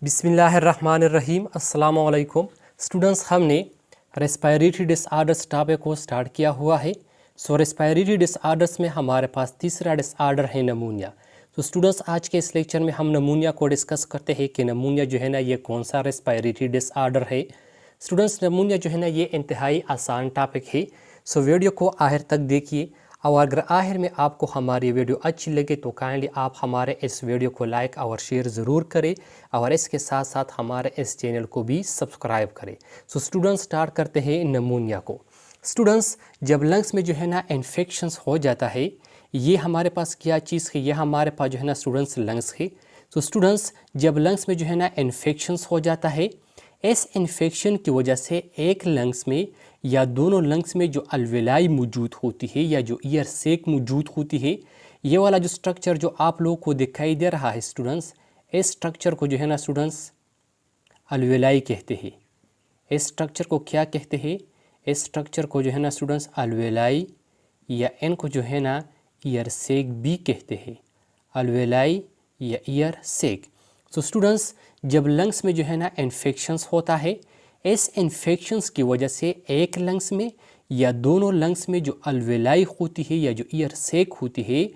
बिस्मिल्लाहिर्रहमानिर्रहीम अस्सलाम वालेकुम स्टूडेंट्स। हमने रेस्पिरेटरी डिसऑर्डर्स टॉपिक को स्टार्ट किया हुआ है। रेस्पिरेटरी डिसऑर्डर्स में हमारे पास तीसरा डिसऑर्डर है नमूनिया। स्टूडेंट्स, आज के इस लेक्चर में हम नमूनिया को डिस्कस करते हैं कि नमूनिया जो है ना ये कौन सा रेस्पिरेटरी डिसऑर्डर है। स्टूडेंट्स, नमूनिया जो है ना ये इंतहाई आसान टॉपिक है। वीडियो को आखिर तक देखिए और अगर आखिर में आपको हमारी वीडियो अच्छी लगे तो काइंडली आप हमारे इस वीडियो को लाइक और शेयर ज़रूर करें और इसके साथ साथ हमारे इस चैनल को भी सब्सक्राइब करें। स्टूडेंट्स, स्टार्ट करते हैं नमूनिया को। स्टूडेंट्स, जब लंग्स में जो है ना इन्फेक्शंस हो जाता है, ये हमारे पास क्या चीज़ है, ये हमारे पास जो है ना स्टूडेंट्स लंग्स है। स्टूडेंट्स, जब लंग्स में जो है ना इन्फेक्शंस हो जाता है, इस इन्फेक्शन की वजह से एक लंग्स में या दोनों लंग्स में जो अल्वेलाई मौजूद होती है या जो ईयर सेक मौजूद होती है, ये वाला जो स्ट्रक्चर जो आप लोगों को दिखाई दे रहा है स्टूडेंट्स, इस स्ट्रक्चर को जो है ना स्टूडेंट्स अल्वेलाई कहते हैं। इस स्ट्रक्चर को क्या कहते हैं? इस स्ट्रक्चर को जो है ना स्टूडेंट्स अल्वेलाई या इनको जो है ना ईयर सेक भी कहते हैं। अल्वेलाई या ईयर सेक। स्टूडेंट्स, जब लंग्स में जो है ना इन्फेक्शंस होता है, इस इन्फेक्शंस की वजह से एक लंग्स में या दोनों लंग्स में जो अल्वेलाई होती है या जो ईयर सेक होती है,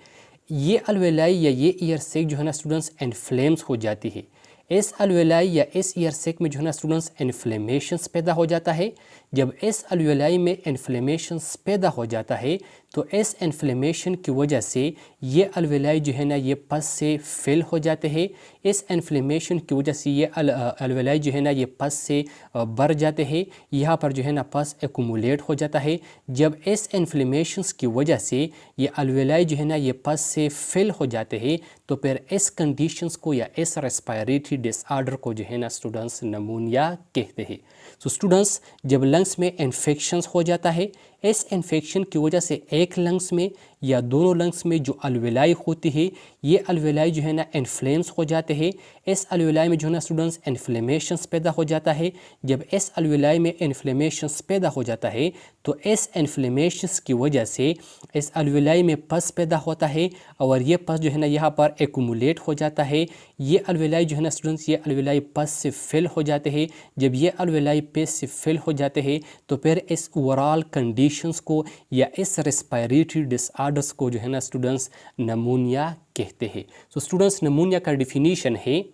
ये अल्वेलाई या ये ईयर सेक जो है ना स्टूडेंट्स इन्फ्लेम्स हो जाती है। इस अल्वेलाई या इस ईयर सेक में जो है ना स्टूडेंट्स इन्फ्लेमेशंस पैदा हो जाता है। जब इस अल्वेलाई में इन्फ्लेमेशंस पैदा हो जाता है तो इस इन्फ्लेमेशन की वजह से ये अल्वेलाई जो है ना ये पस से फिल हो जाते हैं। इस इन्फ्लेमेशन की वजह से ये अल्वेलाई जो है ना ये पस से भर जाते हैं। यहाँ पर जो है ना पस एक्यूमुलेट हो जाता है। जब इस इन्फ्लेमेशंस की वजह से ये अल्वेलाई जो है ना ये पस से फिल हो जाते हैं तो फिर इस कंडीशंस को या इस रेस्पिरेटरी डिसऑर्डर को जो है ना स्टूडेंट्स नमूनिया कहते हैं। स्टूडेंट्स, जब लंग्स में इन्फेक्शंस हो जाता है, इस इन्फेक्शन की वजह से एक लंग्स में या दोनों लंग्स में जो अल्वेलाई होती है, ये अल्वेलाई जो है ना इन्फ्लेम्स हो जाते हैं। इस अल्वेलाई में जो है ना स्टूडेंट्स इन्फ्लेमेशंस पैदा हो जाता है। जब इस अल्वेलाई में इन्फ्लेमेशंस पैदा हो जाता है तो इस इन्फ्लेमेशंस की वजह से इस अल्वेलाई में पस पैदा होता है और ये पस जो है ना यहाँ पर एक्यूमुलेट हो जाता है। ये अल्वेलाई जो है ना स्टूडेंट्स ये अल्वेलाई पस से फिल हो जाते हैं। जब ये अल्वेलाई पस से फिल हो जाते हैं तो फिर इस ओवरऑल कंडीशंस को या इस रेस्पिरेटरी डिसऑर्डर्स को जो है ना स्टूडेंट्स नमूनिया कहते हैं। स्टूडेंट्स, नमूनिया का डिफिनीशन है,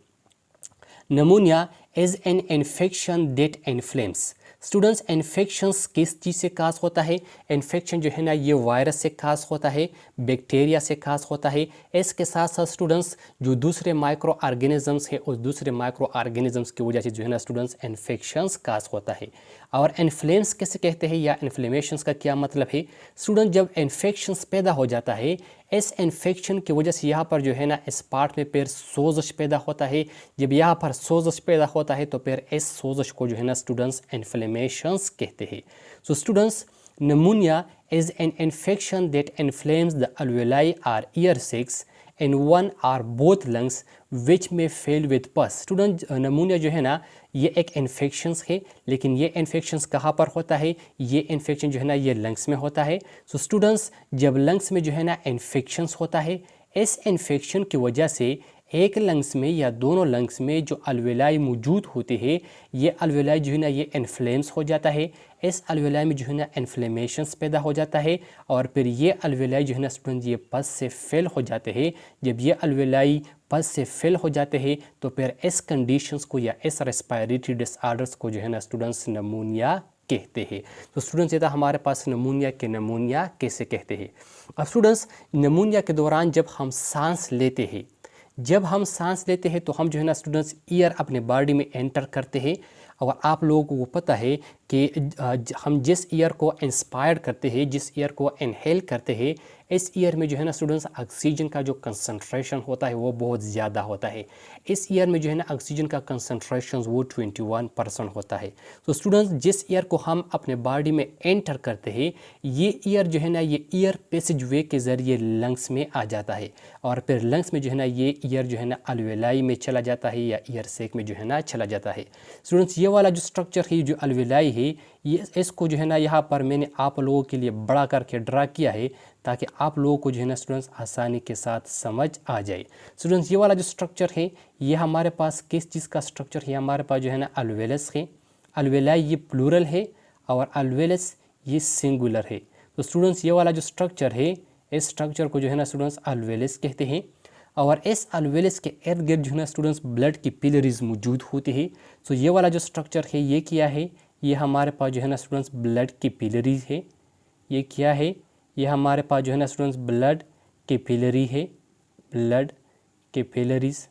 pneumonia is an infection that inflames. Students, infections किस चीज़ से काज होता है? इन्फेक्शन जो है ना ये वायरस से काज होता है, बैक्टीरिया से काज होता है। इसके साथ साथ स्टूडेंट्स जो दूसरे माइक्रो ऑर्गेनिजम्स है उस दूसरे माइक्रो ऑर्गेनिजम्स की वजह से जो है ना स्टूडेंट्स इन्फेक्शंस काज होता है। और इन्फ्लेम्स कैसे कहते हैं या इन्फ्लेमेशंस का क्या मतलब है? स्टूडेंट, जब इन्फेक्शंस पैदा हो जाता है, इस इन्फेक्शन की वजह से यहाँ पर जो है ना इस पार्ट में फिर सोजश पैदा होता है। जब यहाँ पर सोजश पैदा होता है तो फिर इस सोजश को जो है ना स्टूडेंट्स इन्फ्लेमेशंस कहते हैं। Students, pneumonia is an infection that inflames the alveoli or ear sacs in one or both lungs which may fill with pus। Student, नमूनिया जो है ना ये एक इन्फेक्शंस है, लेकिन ये इन्फेक्शंस कहाँ पर होता है? ये इन्फेक्शन जो है ना ये लंग्स में होता है। स्टूडेंट्स, जब लंग्स में जो है ना इन्फेक्शंस होता है, इस इन्फेक्शन की वजह से एक लंग्स में या दोनों लंग्स में जो अल्वेलाई मौजूद होते हैं, ये अल्वेलाई जो है ना ये इन्फ्लेम्स हो जाता है। इस अल्वेलाई में जो है ना इन्फ्लेमेशंस पैदा हो जाता है और फिर ये अल्वेलाई जो है ना स्टूडेंट ये पस से फिल हो जाते हैं। जब ये अल्वेलाई पस से फिल हो जाते हैं तो फिर इस कंडीशंस को या इस रेस्पिरेटरी डिसऑर्डर्स को जो है ना स्टूडेंट्स नमूनिया कहते हैं। तो स्टूडेंट्स, ये था हमारे पास नमूनिया के नमूनिया कैसे कहते हैं। अब स्टूडेंट्स, नमूनिया के दौरान जब हम सांस लेते हैं, जब हम सांस लेते हैं तो हम जो है ना स्टूडेंट्स ईयर अपने बॉडी में एंटर करते हैं। और आप लोगों को पता है कि हम जिस ईयर को इंस्पायर करते हैं, जिस ईयर को इनहेल करते हैं, इस ईयर में जो है ना स्टूडेंट्स ऑक्सीजन का जो कंसंट्रेशन होता है वो बहुत ज़्यादा होता है। इस ईयर में जो है ना ऑक्सीजन का कंसंट्रेशन वो 21% होता है। तो स्टूडेंट्स, जिस ईयर को हम अपने बॉडी में एंटर करते हैं, ये ईयर जो है ना ये ईयर पैसेज वे के ज़रिए लंग्स में आ जाता है और फिर लंग्स में जो है ना ये ईयर जो है ना अल्वेलाई में चला जाता है या ईयर सेक में जो है ना चला जाता है। स्टूडेंट्स, ये वाला जो स्ट्रक्चर है जो अल्वेलाई है, ये इसको जो है ना यहाँ पर मैंने आप लोगों के लिए बड़ा करके ड्रा किया है ताकि आप लोगों को जो है ना स्टूडेंट्स आसानी के साथ समझ आ जाए। स्टूडेंट्स ये वाला जो स्ट्रक्चर है ये हमारे पास किस चीज़ का स्ट्रक्चर है, हमारे पास जो है ना अल्वेलस है। अल्वेलाई ये प्लूरल है और अल्वेलस ये सिंगुलर है। तो स्टूडेंट्स ये वाला जो स्ट्रक्चर है इस स्ट्रक्चर को जो है ना स्टूडेंट्स अल्वेलस कहते हैं। और इस अल्वेलस के इर्द गिर्द जो है ना स्टूडेंट्स ब्लड की पिलरीज मौजूद होती है। तो ये वाला जो स्ट्रक्चर है ये क्या है, ये हमारे पास जो है ना स्टूडेंट्स ब्लड की पिलरीज है। ये क्या है, ये हमारे पास जो है ना स्टूडेंट्स ब्लड की पिलरी है, ब्लड के पिलरीज।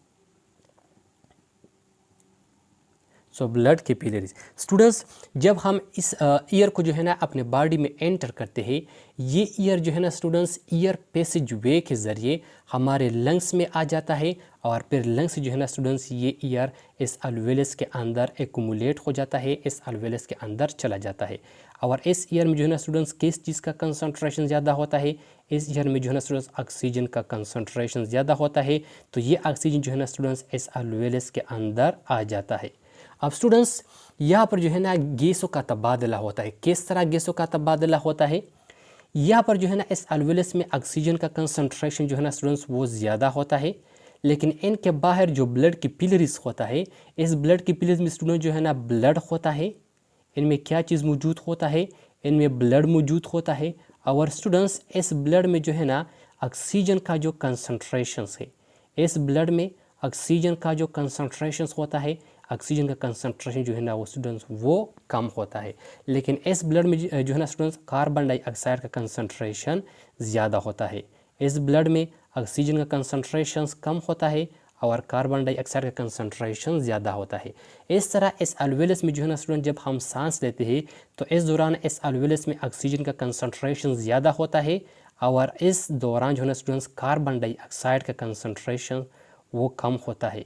सो ब्लड के पिलरीज। स्टूडेंट्स जब हम इस ईयर को जो है ना अपने बॉडी में एंटर करते हैं, ये ईयर जो है ना स्टूडेंट्स ईयर पैसेज वे के ज़रिए हमारे लंग्स में आ जाता है और फिर लंग्स जो है ना स्टूडेंट्स ये ईयर इस अल्वेलस के अंदर एक्यूमुलेट हो जाता है, इस अल्वेलस के अंदर चला जाता है। और इस ईयर में जो है ना स्टूडेंट्स किस चीज़ का कंसंट्रेशन ज़्यादा होता है, इस ईयर में जो है ना स्टूडेंट्स ऑक्सीजन का कंसंट्रेशन ज़्यादा होता है। तो ये ऑक्सीजन जो है ना स्टूडेंट्स इस अल्वेलस के अंदर आ जाता है। अब स्टूडेंट्स यहाँ पर जो है ना गैसों का तबादला होता है। किस तरह गैसों का तबादला होता है, यहाँ पर जो है ना इस अल्वेलस में ऑक्सीजन का कंसंट्रेशन जो है ना स्टूडेंट्स वो ज़्यादा होता है, लेकिन इनके बाहर जो ब्लड की पिलरीज होता है, इस ब्लड की पिलरीज में स्टूडेंट जो है ना ब्लड होता है। इनमें क्या चीज़ मौजूद होता है, इनमें ब्लड मौजूद होता है। और स्टूडेंट्स इस ब्लड में जो है ना ऑक्सीजन का जो कंसंट्रेशन है, इस ब्लड में ऑक्सीजन का जो कंसंट्रेशन होता है, ऑक्सीजन का कंसंट्रेशन जो है ना वो स्टूडेंट्स वो कम होता है। लेकिन इस ब्लड में जो है ना स्टूडेंट्स कार्बन डाइऑक्साइड का कंसंट्रेशन ज़्यादा होता है। इस ब्लड में ऑक्सीजन का कंसंट्रेशन कम होता है और कार्बन डाइऑक्साइड का कंसंट्रेशन ज़्यादा होता है। इस तरह इस अल्वेलस में जो है ना स्टूडेंट जब हम सांस लेते हैं तो इस दौरान इस अल्वेलस में ऑक्सीजन का कंसंट्रेशन ज़्यादा होता है और इस दौरान जो है ना स्टूडेंट्स कार्बन डाइऑक्साइड का कंसंट्रेशन वो कम होता है।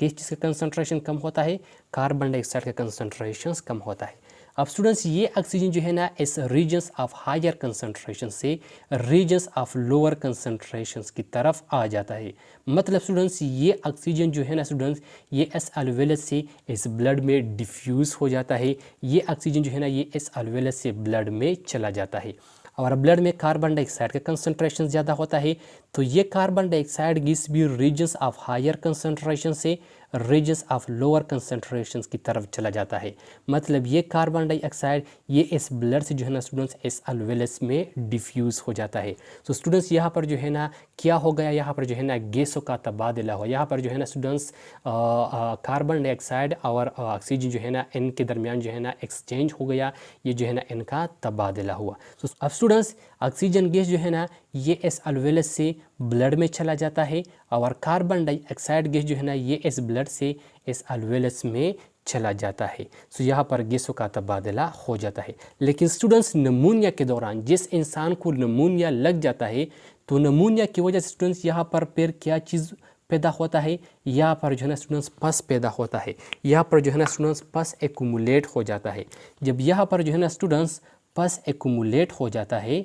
किस चीज़ का कंसंट्रेशन कम होता है, कार्बन डाइऑक्साइड का कंसंट्रेशन कम होता है। अब स्टूडेंट्स ये ऑक्सीजन जो है ना इस रीजन्स ऑफ हायर कंसंट्रेशन से रीजन्स ऑफ लोअर कंसंट्रेशंस की तरफ आ जाता है। मतलब स्टूडेंट्स ये ऑक्सीजन जो है ना स्टूडेंट्स ये इस अल्वेलस से इस ब्लड में डिफ्यूज़ हो जाता है। ये ऑक्सीजन जो है ना ये इस अल्वेलस से ब्लड में चला जाता है। और ब्लड में कार्बन डाइऑक्साइड का कंसंट्रेशन ज़्यादा होता है, तो ये कार्बन डाइऑक्साइड गैस भी रीजन्स ऑफ हायर कंसंट्रेशन से रीजन्स ऑफ लोअर कंसंट्रेशन की तरफ चला जाता है। मतलब ये कार्बन डाइऑक्साइड ये इस ब्लड से जो है ना स्टूडेंट्स इस अल्वेलस में डिफ्यूज़ हो जाता है। तो स्टूडेंट्स यहाँ पर जो है ना क्या हो गया, यहाँ पर जो है ना गैसों का तबादला हो। यहाँ पर जो है ना स्टूडेंट्स कार्बन डाइऑक्साइड और ऑक्सीजन जो है ना इनके दरमियान जो है ना एक्सचेंज हो गया, ये जो है ना इनका तबादला हुआ। तो अब स्टूडेंट्स ऑक्सीजन गैस जो है ना ये इस अल्वेलस से ब्लड में चला जाता है और कार्बन डाइऑक्साइड गैस जो है ना ये इस ब्लड से इस अल्वेलस में चला जाता है। तो यहाँ पर गैसों का तबादला हो जाता है। लेकिन स्टूडेंट्स नमूनिया के दौरान जिस इंसान को नमूनिया लग जाता है तो नमूनिया की वजह से स्टूडेंट्स यहाँ पर फिर क्या चीज़ पैदा होता है, यहाँ पर जो है ना स्टूडेंट्स पस पैदा होता है। यहाँ पर जो है ना स्टूडेंट्स पस एक्यूमुलेट हो जाता है। जब यहाँ पर जो है ना स्टूडेंट्स पस एक्यूमुलेट हो जाता है,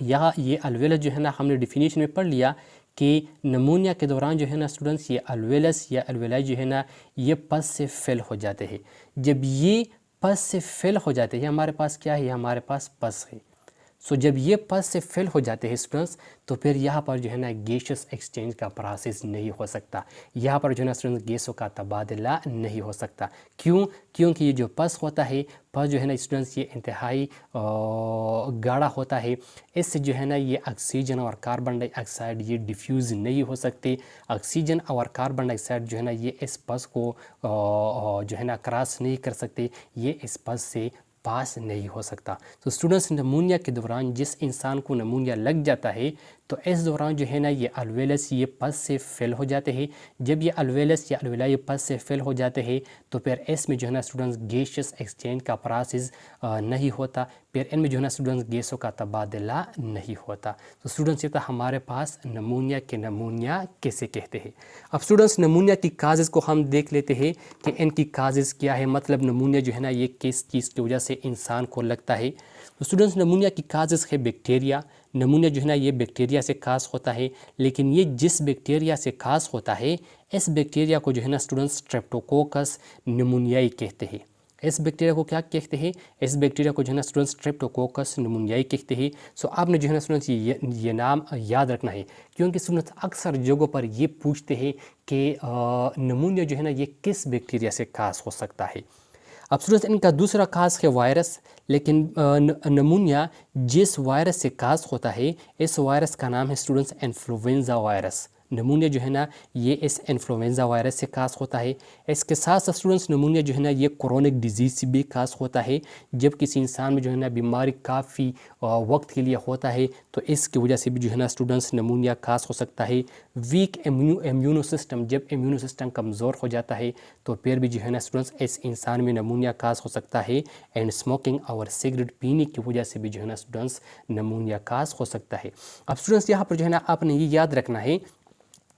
यहाँ ये अल्वेलस जो है ना हमने डिफिनीशन में पढ़ लिया कि नमूनिया के दौरान जो है ना स्टूडेंट्स ये अल्वेलस या अल्वेलाई जो है ना ये पस से फिल हो जाते हैं। जब ये पस से फिल हो जाते हैं, हमारे पास क्या है, हमारे पास पस है। सो जब ये पस से फिल हो जाते हैं स्टूडेंट्स तो फिर यहाँ पर जो है ना गैसियस एक्सचेंज का प्रोसेस नहीं हो सकता। यहाँ पर जो है ना स्टूडेंट्स गैसों का तबादला नहीं हो सकता। क्यों? क्योंकि ये जो पस होता है, पस जो है ना स्टूडेंट्स ये इंतहाई गाढ़ा होता है। इससे जो है ना ये ऑक्सीजन और कार्बन डाइऑक्साइड ये डिफ्यूज़ नहीं हो सकते। ऑक्सीजन और कार्बन डाइऑक्साइड जो है ना ये इस पस को जो है ना क्रॉस नहीं कर सकते, ये इस पस से पास नहीं हो सकता। तो स्टूडेंट्स नमूनिया के दौरान जिस इंसान को नमूनिया लग जाता है तो इस दौरान जो है ना ये अल्वेलस ये पस से फिल हो जाते हैं। जब ये अल्वेलस या अल्वेलाई पस से फिल हो जाते हैं तो फिर इसमें जो है ना स्टूडेंट्स गैसियस एक्सचेंज का प्रोसेस नहीं होता, फिर इनमें जो है ना स्टूडेंट्स गैसों का तबादला नहीं होता। तो स्टूडेंट्स ये था हमारे पास नमूनिया के नमूनिया कैसे कहते हैं। अब स्टूडेंट्स नमूनिया की काजेज़ को हम देख लेते हैं कि इनकी काजेज़ क्या है। मतलब नमूनिया जो है ना ये किस चीज़ की वजह से इंसान को लगता है। तो स्टूडेंट्स नमूनिया की काजेज़ है बैक्टीरिया। नमूनिया जो है ना ये बैक्टीरिया से खास होता है, लेकिन ये जिस बैक्टीरिया से खास होता है इस बैक्टीरिया को जो है ना स्टूडेंट्स स्ट्रेप्टोकोकस नमूनियाई कहते हैं। इस बैक्टीरिया को क्या कहते हैं? इस बैक्टीरिया को जो है ना स्टूडेंट्स स्ट्रेप्टोकोकस निमोनियाई कहते हैं। सो आपने जो है ना स्टूडेंट्स ये नाम याद रखना है, क्योंकि स्टूडेंट्स अक्सर जगहों पर ये पूछते हैं कि निमोनिया जो है ना ये किस बैक्टीरिया से खास हो सकता है। अब स्टूडेंट्स इनका दूसरा खास है वायरस, लेकिन निमोनिया जिस वायरस से खास होता है इस वायरस का नाम है स्टूडेंट्स इन्फ्लुएंजा वायरस। निमोनिया जो है ना ये इस इन्फ्लुएंजा वायरस से खास होता है। इसके साथ साथ स्टूडेंट्स निमोनिया जो है ना ये क्रोनिक डिजीज़ से भी खास होता है। जब किसी इंसान में जो है ना बीमारी काफ़ी वक्त के लिए होता है तो इसकी वजह से भी जो है ना स्टूडेंट्स निमोनिया खास हो सकता है। वीक इम्यूनो सिस्टम, जब इम्यूनो सिस्टम कमज़ोर हो जाता है तो फिर भी जो है ना स्टूडेंट्स इस इंसान में निमोनिया खास हो सकता है। एंड स्मोकिंग और सिगरेट पीने की वजह से भी जो है ना स्टूडेंट्स निमोनिया खास हो सकता है। अब स्टूडेंट्स यहाँ पर जो है ना आपने ये याद रखना है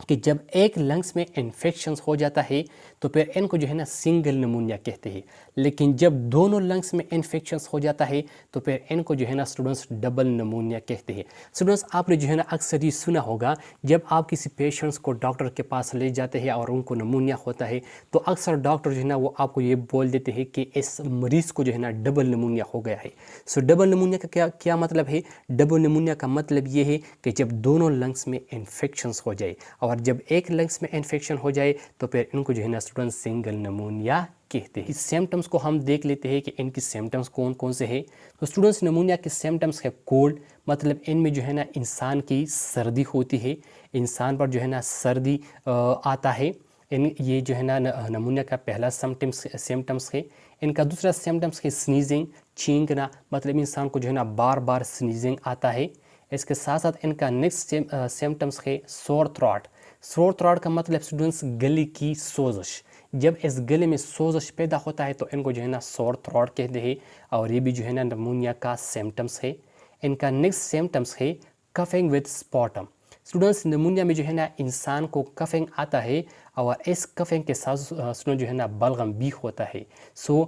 कि जब एक लंग्स में इन्फेक्शन हो जाता है तो फिर इनको जो है ना सिंगल निमोनिया कहते हैं, लेकिन जब दोनों लंग्स में इन्फेक्शन हो जाता है तो फिर इनको जो है ना स्टूडेंट्स डबल निमोनिया कहते हैं। स्टूडेंट्स आपने जो है ना अक्सर ये सुना होगा, जब आप किसी पेशेंट्स को डॉक्टर के पास ले जाते हैं और उनको निमोनिया होता है तो अक्सर डॉक्टर जो है ना वो आपको ये बोल देते हैं कि इस मरीज़ को जो है ना डबल निमोनिया हो गया है। सो डबल निमोनिया का क्या क्या मतलब है? डबल निमोनिया का मतलब ये है कि जब दोनों लंग्स में इन्फेक्शन हो जाए, और जब एक लंग्स में इन्फेक्शन हो जाए तो फिर इनको जो है ना स्टूडेंट्स सिंगल निमोनिया कहते हैं। इस सिम्टम्स को हम देख लेते हैं कि इनकी सिम्टम्स कौन कौन से हैं। तो स्टूडेंट्स निमोनिया के सिम्टम्स है कोल्ड, मतलब इनमें जो है ना इंसान की सर्दी होती है, इंसान पर जो है ना सर्दी आता है। ये जो है ना निमोनिया का पहला सिम्टम्स है। इनका दूसरा सिम्टम्स है स्नीजिंग, छींकना, मतलब इंसान को जो है ना बार बार स्नीजिंग आता है। इसके साथ साथ इनका नेक्स्ट सिम्टम्स है सोर थ्रोट। सोर थ्रोट का मतलब स्टूडेंट्स गले की सोजश। जब इस गले में सोजश पैदा होता है तो इनको जो है ना सोर थ्रोट कहते हैं, और ये भी जो है ना निमोनिया का सिम्टम्स है। इनका नेक्स्ट सिम्टम्स है कफिंग विद स्पॉटम। स्टूडेंट्स निमोनिया में जो है ना इंसान को कफिंग आता है, और इस कफिंग के साथ स्टूडेंट जो है ना बलगम भी होता है। सो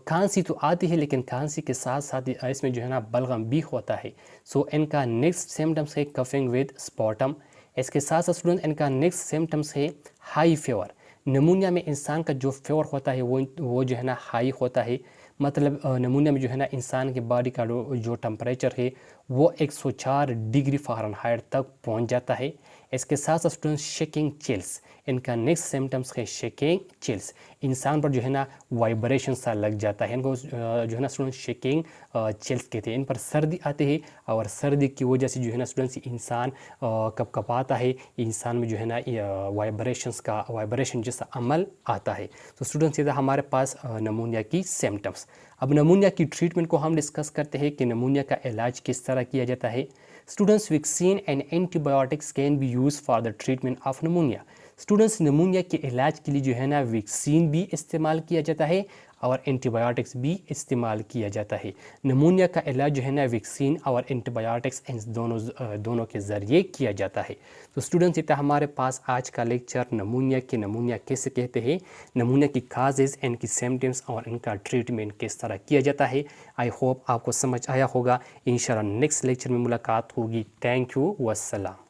खांसी तो आती है, लेकिन खांसी के साथ साथ इसमें जो है ना बलगम भी होता है। सो इनका नेक्स्ट सिम्टम्स है कफिंग विद स्पॉटम। इसके साथ साथ स्टूडेंट इनका नेक्स्ट सिम्टम्स है हाई फीवर। निमोनिया में इंसान का जो फीवर होता है वो जो है ना हाई होता है, मतलब निमोनिया में जो है ना इंसान की बॉडी का जो टेम्परेचर है वो 104 डिग्री फ़ारेनहाइट तक पहुंच जाता है। इसके साथ साथ स्टूडेंट शेकिंग चिल्स। इनका नेक्स्ट सिम्टम्स है शेकिंग चिल्स। इंसान पर जो है ना वाइब्रेशन सा लग जाता है, इनको जो है ना स्टूडेंट शेकिंग चिल्स कहते हैं। इन पर सर्दी आती है, और सर्दी की वजह से जो है ना स्टूडेंट्स इंसान कपकपाता है, इंसान में जो है ना वाइब्रेशन जैसा अमल आता है। तो स्टूडेंट्स ये था हमारे पास निमोनिया की सिम्टम्स। अब निमोनिया की ट्रीटमेंट को हम डिस्कस करते हैं कि निमोनिया का इलाज किस तरह किया जाता है। Students vaccine and antibiotics can be use for the treatment of pneumonia. Students pneumonia के इलाज के लिए जो है ना वैक्सीन भी इस्तेमाल किया जाता है और एंटीबायोटिक्स भी इस्तेमाल किया जाता है। निमोनिया का इलाज जो है ना वैक्सीन और एंटीबायोटिक्स इन दोनों के ज़रिए किया जाता है। तो स्टूडेंट्स इतना हमारे पास आज का लेक्चर निमोनिया कैसे कहते हैं, निमोनिया की काजेज़, इनकी सिम्टम्स और इनका ट्रीटमेंट किस तरह किया जाता है। आई होप आपको समझ आया होगा। इंशाल्लाह नेक्स्ट लेक्चर में मुलाकात होगी। Thank you, वस्सलाम।